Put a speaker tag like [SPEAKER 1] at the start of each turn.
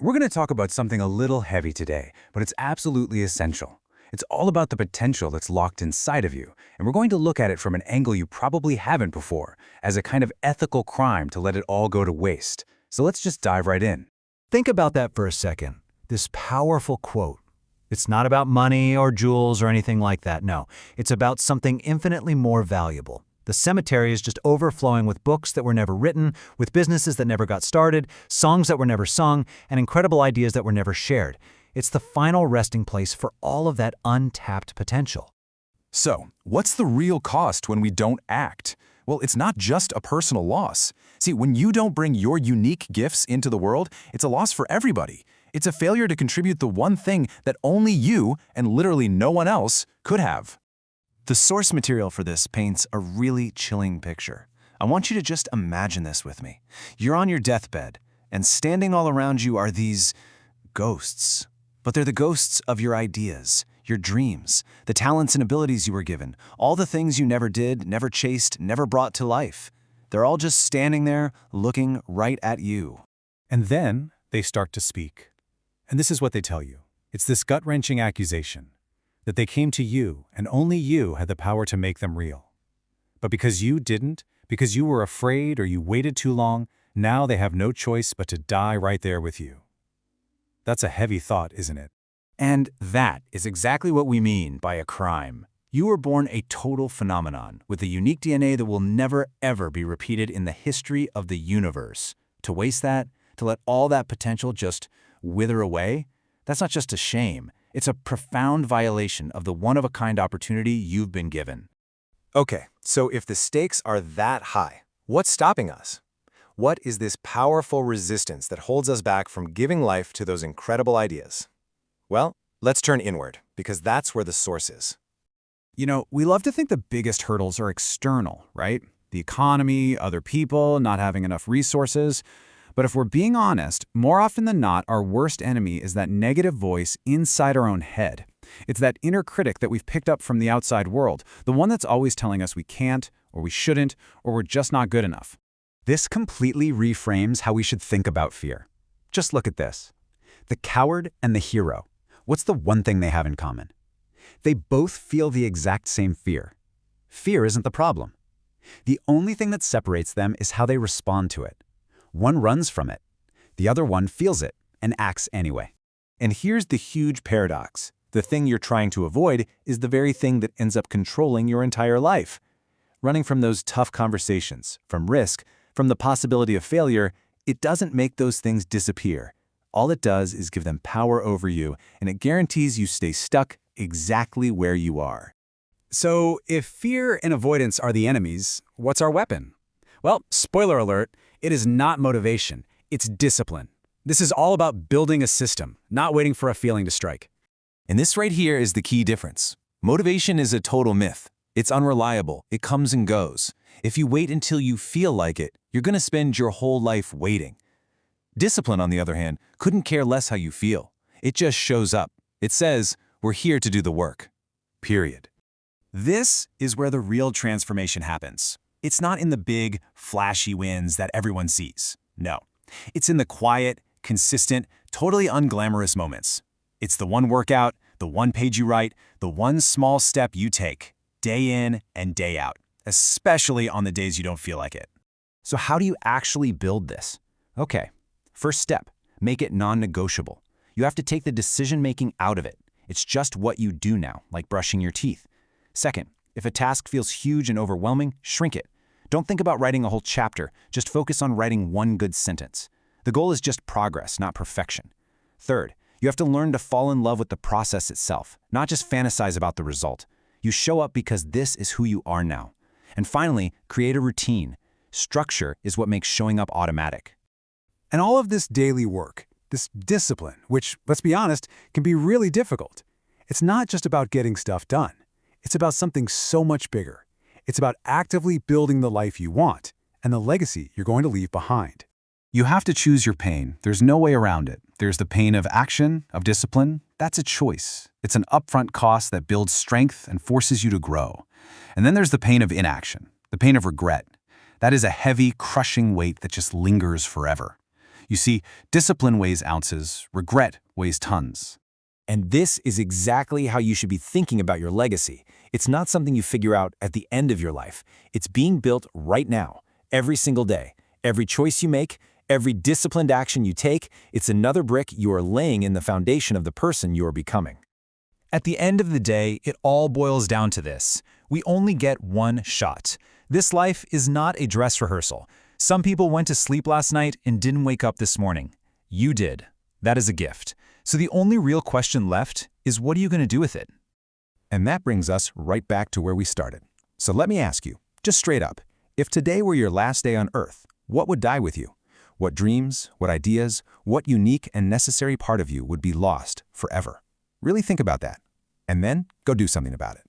[SPEAKER 1] We're going to talk about something a little heavy today, but it's absolutely essential. It's all about the potential that's locked inside of you, and we're going to look at it from an angle you probably haven't before, as a kind of ethical crime to let it all go to waste. So let's just dive right in.
[SPEAKER 2] Think about that for a second. This powerful quote. It's not about money or jewels or anything like that, no. It's about something infinitely more valuable. The cemetery is just overflowing with books that were never written, with businesses that never got started, songs that were never sung, and incredible ideas that were never shared. It's the final resting place for all of that untapped potential.
[SPEAKER 3] So, what's the real cost when we don't act? Well, it's not just a personal loss. See, when you don't bring your unique gifts into the world, it's a loss for everybody. It's a failure to contribute the one thing that only you, and literally no one else, could have. The source material for this paints a really chilling picture. I want you to just imagine this with me. You're on your deathbed, and standing all around you are these ghosts. But they're the ghosts of your ideas, your dreams, the talents and abilities you were given, all the things you never did, never chased, never brought to life. They're all just standing there, looking right at you.
[SPEAKER 4] And then they start to speak. And this is what they tell you. It's this gut-wrenching accusation that they came to you and only you had the power to make them real. But because you didn't, because you were afraid or you waited too long, now they have no choice but to die right there with you. That's a heavy thought, isn't it?
[SPEAKER 1] And that is exactly what we mean by a crime. You were born a total phenomenon with a unique DNA that will never, ever be repeated in the history of the universe. To waste that, to let all that potential just wither away, that's not just a shame. It's a profound violation of the one-of-a-kind opportunity you've been given.
[SPEAKER 5] Okay, so if the stakes are that high, what's stopping us? What is this powerful resistance that holds us back from giving life to those incredible ideas? Well, let's turn inward, because that's where the source is.
[SPEAKER 1] You know, we love to think the biggest hurdles are external, right? The economy, other people, not having enough resources. But if we're being honest, more often than not, our worst enemy is that negative voice inside our own head. It's that inner critic that we've picked up from the outside world, the one that's always telling us we can't, or we shouldn't, or we're just not good enough.
[SPEAKER 2] This completely reframes how we should think about fear. Just look at this. The coward and the hero. What's the one thing they have in common? They both feel the exact same fear. Fear isn't the problem. The only thing that separates them is how they respond to it. One runs from it. The other one feels it and acts anyway.
[SPEAKER 5] And here's the huge paradox. The thing you're trying to avoid is the very thing that ends up controlling your entire life. Running from those tough conversations, from risk, from the possibility of failure, it doesn't make those things disappear. All it does is give them power over you, and it guarantees you stay stuck exactly where you are.
[SPEAKER 1] So, if fear and avoidance are the enemies, what's our weapon? Well, spoiler alert, it is not motivation, it's discipline. This is all about building a system, not waiting for a feeling to strike.
[SPEAKER 3] And this right here is the key difference. Motivation is a total myth. It's unreliable. It comes and goes. If you wait until you feel like it, you're going to spend your whole life waiting. Discipline, on the other hand, couldn't care less how you feel. It just shows up. It says, we're here to do the work. Period. This is where the real transformation happens. It's not in the big, flashy wins that everyone sees. No. It's in the quiet, consistent, totally unglamorous moments. It's the one workout, the one page you write, the one small step you take, day in and day out, especially on the days you don't feel like it.
[SPEAKER 2] So how do you actually build this? Okay, first step, make it non-negotiable. You have to take the decision-making out of it. It's just what you do now, like brushing your teeth. Second, if a task feels huge and overwhelming, shrink it. Don't think about writing a whole chapter, just focus on writing one good sentence. The goal is just progress, not perfection. Third, you have to learn to fall in love with the process itself, not just fantasize about the result. You show up because this is who you are now. And finally, create a routine. Structure is what makes showing up automatic.
[SPEAKER 4] And all of this daily work, this discipline, which, let's be honest, can be really difficult. It's not just about getting stuff done. It's about something so much bigger. It's about actively building the life you want and the legacy you're going to leave behind.
[SPEAKER 3] You have to choose your pain. There's no way around it. There's the pain of action, of discipline. That's a choice. It's an upfront cost that builds strength and forces you to grow. And then there's the pain of inaction, the pain of regret. That is a heavy, crushing weight that just lingers forever. You see, discipline weighs ounces, regret weighs tons.
[SPEAKER 5] And this is exactly how you should be thinking about your legacy. It's not something you figure out at the end of your life. It's being built right now, every single day. Every choice you make, every disciplined action you take, it's another brick you are laying in the foundation of the person you are becoming.
[SPEAKER 2] At the end of the day, it all boils down to this. We only get one shot. This life is not a dress rehearsal. Some people went to sleep last night and didn't wake up this morning. You did. That is a gift. So the only real question left is, what are you going to do with it?
[SPEAKER 3] And that brings us right back to where we started. So let me ask you, just straight up, if today were your last day on Earth, what would die with you? What dreams, what ideas, what unique and necessary part of you would be lost forever? Really think about that. And then go do something about it.